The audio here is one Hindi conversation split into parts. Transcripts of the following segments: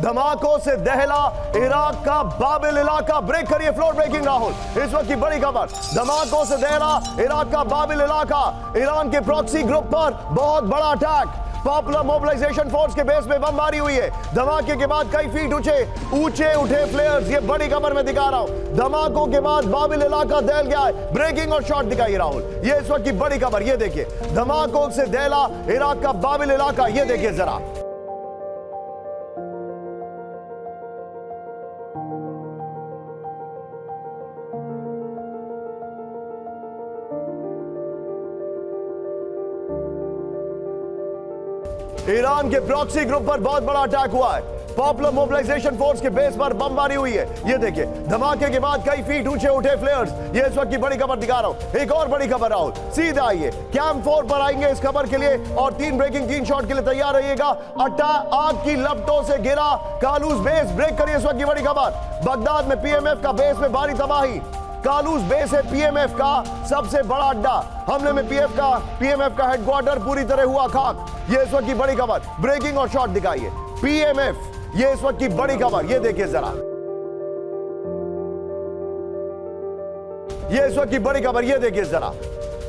धमाकों से दहला इराक का बाबिल इलाका। ब्रेक करिए फ्लोर ब्रेकिंग राहुल, इस वक्त की बड़ी खबर। धमाकों से दहला इराक का बाबिल इलाका। ईरान के प्रॉक्सी ग्रुप पर बहुत बड़ा अटैक। पॉपुलर मोबिलाइजेशन फोर्स के बेस में बमबारी हुई है। धमाके के बाद कई फीट ऊंचे उठे फ्लेयर्स। ये बड़ी खबर मैं दिखा रहा हूं। धमाकों के बाद बाबिल इलाका दहल गया है। ब्रेकिंग और शॉट दिखाइए राहुल, ये इस वक्त की बड़ी खबर। ये देखिए, धमाकों से दहला इराक का बाबिल इलाका। ये देखिए जरा, ईरान के प्रॉक्सी ग्रुप पर बहुत बड़ा अटैक हुआ है। पॉपुलर मोबिलाइजेशन फोर्स के बेस पर बमबारी हुई है। ये देखिए, धमाके के बाद कई फीट ऊंचे उठे फ्लेयर्स। ये इस वक्त की बड़ी खबर दिखा रहा हूं। एक और बड़ी खबर राहुल, सीधा आइए कैंप 4 पर आएंगे इस खबर के लिए। और 3 ब्रेकिंग 3 शॉट के लिए तैयार रहिएगा। आग की लपटों से गिरा कालूस बेस। ब्रेक करिए इस वक्त की बड़ी खबर। बगदाद में पीएमएफ का बेस में भारी तबाही। कालूस बेस है पीएमएफ का सबसे बड़ा अड्डा। हमले में पीएमएफ का हेडक्वार्टर पूरी तरह हुआ खाक। ये इस वक्त की बड़ी खबर। ब्रेकिंग और शॉट दिखाइए। पीएमएफ, ये इस वक्त की बड़ी खबर। ये देखिए जरा, ये इस वक्त की बड़ी खबर। ये देखिए जरा,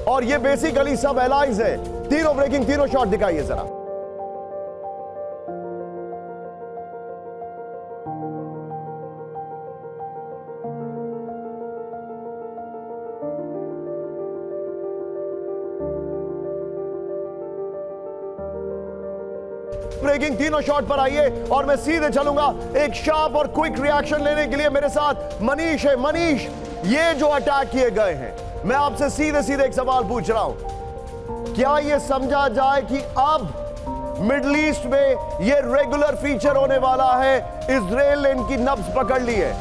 और ये बेसिकली सब एलाइज है। तीनों ब्रेकिंग, तीनों शॉट दिखाइए जरा। ब्रेकिंग तीनों शॉट पर आइए और मैं सीधे चलूंगा एक शार्प और क्विक रिएक्शन लेने के लिए। मेरे साथ मनीष है। मनीष, ये जो अटैक किए गए हैं, मैं आपसे सीधे सीधे एक सवाल पूछ रहा हूं। क्या ये समझा जाए कि अब मिडिल ईस्ट में ये रेगुलर फीचर होने वाला है? इजराइल ने इनकी नब्ज पकड़ ली है।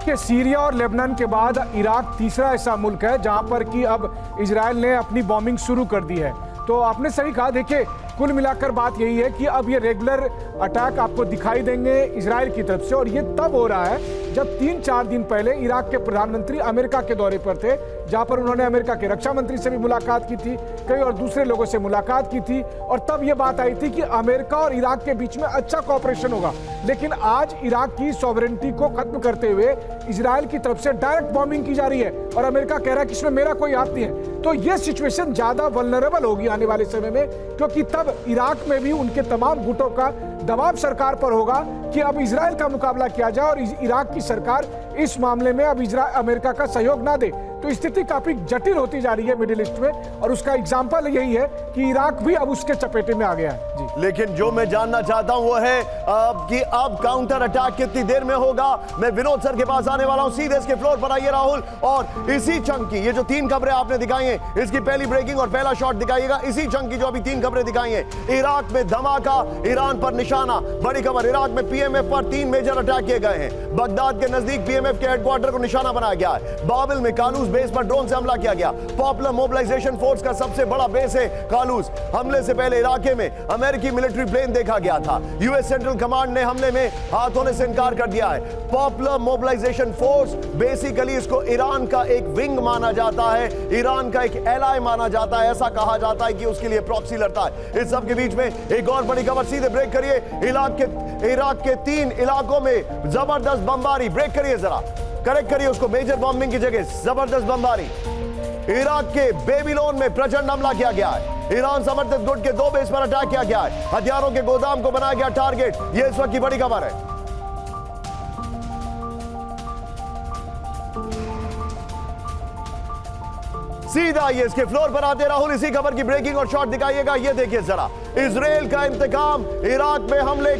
कि सीरिया और लेबनान के बाद इराक तीसरा ऐसा मुल्क है जहां पर कि अब इजराइल ने अपनी बॉम्बिंग शुरू कर दी है। तो आपने सही कहा। देखिए, कुल मिलाकर बात यही है कि अब ये रेगुलर अटैक आपको दिखाई देंगे इजराइल की तरफ से। और ये तब हो रहा है जब 3-4 दिन पहले इराक के प्रधानमंत्री अमेरिका के दौरे पर थे, जहां पर उन्होंने अमेरिका के रक्षा मंत्री से भी मुलाकात की थी, कई और दूसरे लोगों से मुलाकात की थी। और तब ये बात आई थी कि अमेरिका और इराक के बीच में अच्छा कॉपरेशन होगा। लेकिन आज इराक की सॉवरेनिटी को खत्म करते हुए इजराइल की तरफ से डायरेक्ट बॉम्बिंग की जा रही है और अमेरिका कह रहा है कि इसमें मेरा कोई हाथ नहीं है। तो ये सिचुएशन ज्यादा वल्नरेबल होगी आने वाले समय में, क्योंकि तब इराक में भी उनके तमाम गुटों का दबाव सरकार पर होगा कि अब इजराइल का मुकाबला किया जाए और इराक की सरकार इस मामले में अब अमेरिका का सहयोग ना दे। तो स्थिति काफी जटिल होती जा रही है मिडिल ईस्ट में, और उसका एग्जाम्पल यही है कि इराक भी अब उसके चपेटे में आ गया है। जी, लेकिन जो मैं जानना चाहता हूं वो है कि अब काउंटर अटैक कितनी देर में होगा। मैं विनोद सर के पास आने वाला हूं। सीधे इसके फ्लोर पर आइए राहुल, और इसी चंक की ये जो 3 खबरें आपने दिखाई हैं, इसकी पहली ब्रेकिंग और पहला शॉट दिखाइएगा। इसी चंक की जो अभी 3 खबरें दिखाई हैं, इराक में धमाका, ईरान पर निशाना। बड़ी खबर, इराक में पीएमएफ पर 3 मेजर अटैक किए गए हैं। बगदाद के नजदीक पीएमएफ के हेडक्वार्टर को निशाना बनाया गया है। बाबिल में कालूस बेस पर ड्रोन से हमला किया गया। पॉपुलर मोबिलाइजेशन फोर्स का सबसे बड़ा बेस है कालूस। हमले से पहले इलाके में अमेरिकी मिलिट्री प्लेन देखा गया था। यूएस सेंट्रल कमांड ने हमले में हाथ होने से इनकार कर दिया है। पॉपुलर मोबिलाइजेशन फोर्स बेसिकली इसको ईरान का एक विंग माना जाता है, ईरान का एक एलाय माना जाता है। ऐसा कहा जाता है कि उसके लिए प्रॉक्सी लड़ता है। इस सब के बीच में एक और बड़ी खबर, सीधे ब्रेक करिए। इराक के 3 इलाकों में जबरदस्त बमबारी। ब्रेक करिए जरा, करेक्ट करिए उसको, मेजर बॉम्बिंग की जगह जबरदस्त बमबारी। इराक के बेबीलोन में प्रचंड हमला किया गया है। ईरान समर्थित गुट के 2 बेस पर अटैक किया गया है। हथियारों के गोदाम को बनाया गया टारगेट। यह इस वक्त की बड़ी खबर है। सीधा ये इसके फ्लोर पर आते राहुल, इसी खबर की ब्रेकिंग और शॉट दिखाइएगा। ये देखिए जरा, इजराइल का इंतकाम, इराक में हमले,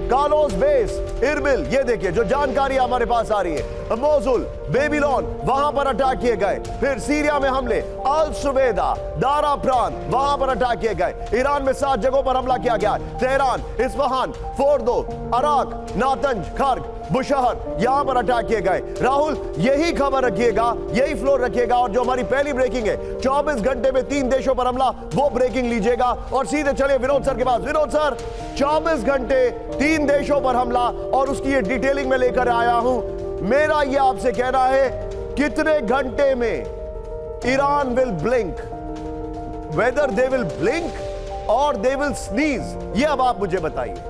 कालोस बेस, इरबिल। ये देखिए जो जानकारी हमारे पास आ रही है। मोसुल, बेबीलोन, वहां पर अटैक किए गए। फिर सीरिया में हमले, अल सुबेदा, दारा प्रांत, वहां पर अटैक किए गए। ईरान में 7 जगहों पर हमला किया गया। Tehran, Isfahan, Fordow, Arak, Natanz, Kharg, Bushehr, यहां पर अटैक किए गए। राहुल, यही खबर रखिएगा, यही फ्लोर रखिएगा। और जो हमारी पहली ब्रेकिंग है, 24 घंटे में 3 देशों पर हमला, वो ब्रेकिंग लीजिएगा। और सीधे चले विनोद सर के पास। विनोद सर, 24 घंटे 3 देशों पर हमला, और उसकी ये डिटेलिंग में लेकर आया हूं। मेरा ये आपसे कहना है, कितने घंटे में Iran will blink, whether they will blink और दे विल स्नीज, ये अब आप मुझे बताइए।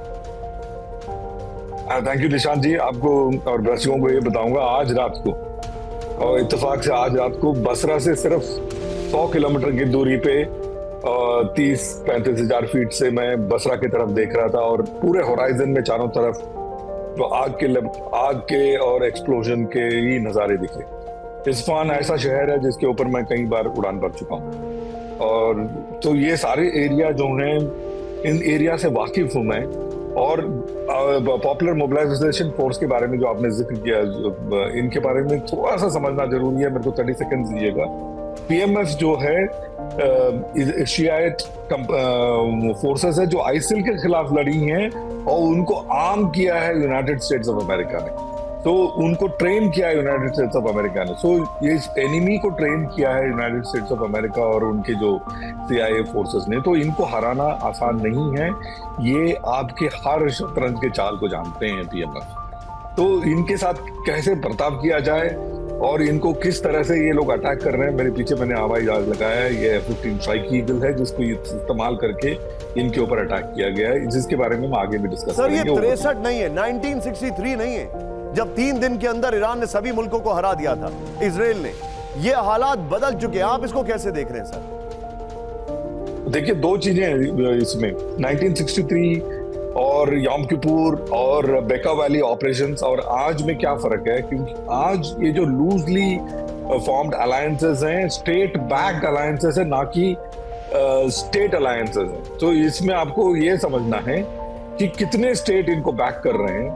थैंक यू निशांत जी। आपको और दर्शकों को ये बताऊंगा, आज रात को और इत्तेफाक से आज रात को बसरा से सिर्फ 100 किलोमीटर की दूरी पे 30-35 हजार फीट से मैं बसरा की तरफ देख रहा था और पूरे होराइजन में चारों तरफ तो आग के और एक्सप्लोजन के ही नज़ारे दिखे। इस्फहान ऐसा शहर है जिसके ऊपर मैं कई बार उड़ान भर चुका हूँ और तो ये सारे एरिया जो हैं, इन एरिया से वाकिफ हूँ मैं। और पॉपुलर मोबिलाइजेशन फोर्स के बारे में जो आपने जिक्र किया, इनके बारे में थोड़ा सा समझना जरूरी है। मेरे को 30 सेकंड दीजिएगा। पीएमएफ जो है शियाइट फोर्सेस है जो आईसिल के खिलाफ लड़ी हैं और उनको आर्म किया है यूनाइटेड स्टेट्स ऑफ अमेरिका ने, तो उनको ट्रेन किया है यूनाइटेड स्टेट्स ऑफ अमेरिका ने। सो ये एनिमी को ट्रेन किया है यूनाइटेड स्टेट्स ऑफ अमेरिका और उनके जो सीआईए फोर्सेस ने। तो इनको हराना आसान नहीं है। ये आपके हर शतरंज के चाल को जानते हैं पीएमएफ। तो इनके साथ कैसे बर्ताव किया जाए और इनको किस तरह से ये लोग अटैक कर रहे हैं। मेरे पीछे मैंने हवाई जहाज लगाया है, ये F-15 स्ट्राइक ईगल है जिसको इस्तेमाल करके इनके ऊपर अटैक किया गया है, जिसके बारे में हम आगे भी डिस्कस सर, करेंगे। ये 63 नहीं है, 1963 नहीं है, जब 3 दिन के अंदर ईरान ने सभी मुल्कों को हरा दिया था इजराइल ने। ये हालात बदल चुके हैं, आप इसको कैसे देख रहे हैं सर? देखिए, दो चीजें हैं इसमें, 1963 और यौम किपुर और बेका वैली ऑपरेशंस और आज में क्या फर्क है। क्योंकि आज ये जो लूजली फॉर्म्ड अलायंसेस हैं, स्टेट बैक्ड अलायंसेस है, ना कि स्टेट अलायंसेस हैं। तो इसमें आपको ये समझना है कि कितने स्टेट इनको बैक कर रहे हैं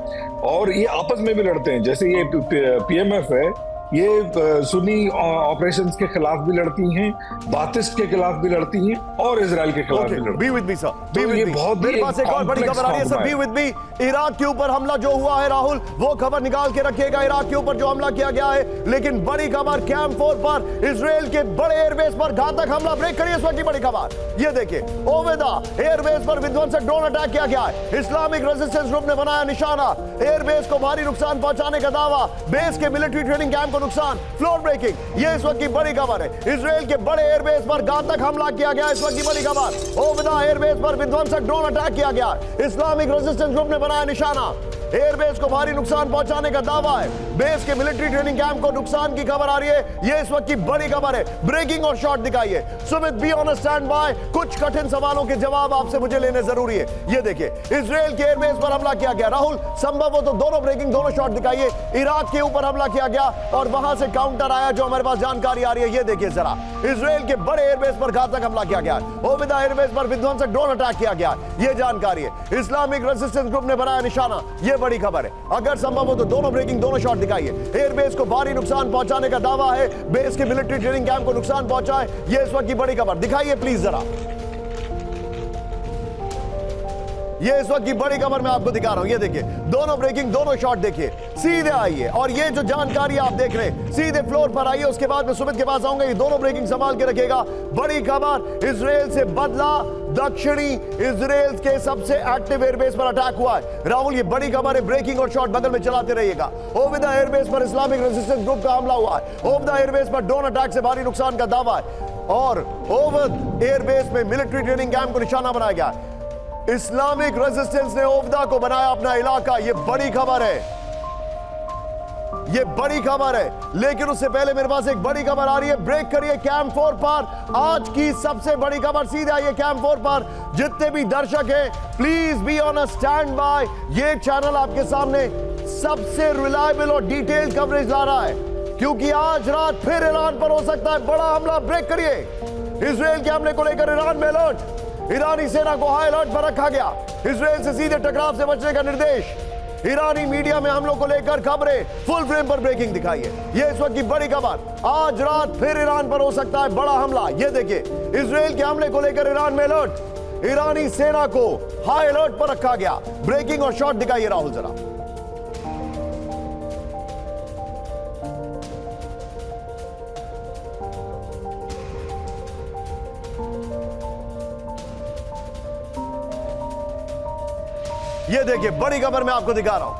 और ये आपस में भी लड़ते हैं। जैसे ये पीएमएफ है, ये सुन्नी ऑपरेशंस के खिलाफ भी लड़ती हैं, बातिस्ट के खिलाफ भी लड़ती हैं और इजराइल के खिलाफ भी लड़ती हैं। Be with me sir, be तो विद ये मी। बहुत मेरे पास एक और बड़ी खबर आ रही है sir, B with me. Iraq के ऊपर हमला जो हुआ है राहुल, वो खबर निकाल के रखिएगा। इराक के ऊपर जो हमला किया गया है, लेकिन बड़ी खबर, कैंप 4 पर इजराइल के बड़े एयरबेस पर घातक हमला। ब्रेक करिए इस वक्त की बड़ी खबर, ये देखिए। ओवेदा एयरबेस पर विध्वंसक ड्रोन अटैक किया गया है। इस्लामिक रेजिस्टेंस ग्रुप ने बनाया निशाना। एयरबेस को भारी नुकसान पहुंचाने का दावा, बेस के मिलिट्री ट्रेनिंग कैंप को नुकसान, फ्लोर ब्रेकिंग। ये इस वक्त की बड़ी खबर है। इजराइल के बड़े एयरबेस पर घातक हमला किया गया, इस वक्त की बड़ी खबर। ओवेदा एयरबेस पर विध्वंसक ड्रोन अटैक किया गया। इस्लामिक रेजिस्टेंस ग्रुप ने बनाया निशाना। एयरबेस को भारी नुकसान पहुंचाने का दावा है। बेस के मिलिट्री ट्रेनिंग कैंप को नुकसान की खबर आ रही है। ये इस वक्त की बड़ी खबर है। ब्रेकिंग और शॉट दिखाइए। Sumit, be on stand by. कुछ कठिन सवालों के जवाब आपसे मुझे लेने जरूरी है। ये देखिए, इजराइल के एयरबेस पर हमला किया गया। राहुल, संभव हो तो दोनों ब्रेकिंग, दोनों शॉट दिखाइए। इराक के ऊपर हमला किया गया और वहां से काउंटर आया, जो हमारे पास जानकारी आ रही है। ये देखिए जरा, इजराइल के बड़े एयरबेस पर घातक हमला किया गया। ओवेदा एयरबेस पर विध्वंसक ड्रोन अटैक किया गया, ये जानकारी है। इस्लामिक रेजिस्टेंस ग्रुप ने बनाया निशाना, ये बड़ी खबर है। अगर संभव हो तो दोनों ब्रेकिंग, दोनों शॉट दिखाइए। एयरबेस को भारी नुकसान पहुंचाने का दावा है। बेस के मिलिट्री ट्रेनिंग कैंप को नुकसान पहुंचा है, ये इस वक्त की बड़ी खबर। दिखाइए प्लीज जरा, ये इस वक्त की बड़ी खबर मैं आपको दिखा रहा हूं। ये देखिए, दोनों ब्रेकिंग, दोनों शॉट देखिए। सीधे आइए और ये जो जानकारी आप देख रहे हैं, सीधे फ्लोर पर आइए। उसके बाद मैं सुमित के पास आऊंगा, ये दोनों ब्रेकिंग संभाल के रखेगा। बड़ी खबर, इजराइल से बदला। दक्षिणी इजराइल के सबसे एक्टिव एयरबेस पर अटैक हुआ है। राहुल, ये बड़ी खबर है। ब्रेकिंग और शॉट बगल में चलाते रहिएगा। ओवेदा एयरबेस पर इस्लामिक रेजिस्टेंस ग्रुप का हमला हुआ है। ओवेदा एयरबेस पर ड्रोन अटैक से भारी नुकसान का दावा है और ओवेदा एयरबेस में मिलिट्री ट्रेनिंग कैंप को निशाना बनाया गया। इस्लामिक रेजिस्टेंस ने ओवेदा को बनाया अपना इलाका। ये बड़ी खबर है, ये बड़ी खबर है। लेकिन उससे पहले मेरे पास एक बड़ी खबर आ रही है। ब्रेक करिए कैंप 4 पर। आज की सबसे बड़ी खबर, सीधे आइए कैंप 4 पर। जितने भी दर्शक हैं, please be on a stand by. ये चैनल आपके सामने सबसे रिलायबल और डिटेल्ड कवरेज ला रहा है, क्योंकि आज रात फिर ईरान पर हो सकता है बड़ा हमला। ब्रेक करिए। इजराइल के हमले को लेकर ईरान में अलर्ट। ईरानी सेना को हाई अलर्ट पर रखा गया। इजराइल से सीधे टकराव से बचने का निर्देश। ईरानी मीडिया में हमलों को लेकर खबरें, फुल फ्रेम पर ब्रेकिंग दिखाइए। ये इस वक्त की बड़ी खबर, आज रात फिर ईरान पर हो सकता है बड़ा हमला। ये देखिए, इजराइल के हमले को लेकर ईरान में अलर्ट। ईरानी सेना को हाई अलर्ट पर रखा गया। ब्रेकिंग और शॉट दिखाइए राहुल जरा। ये देखिए, बड़ी खबर मैं आपको दिखा रहा हूं।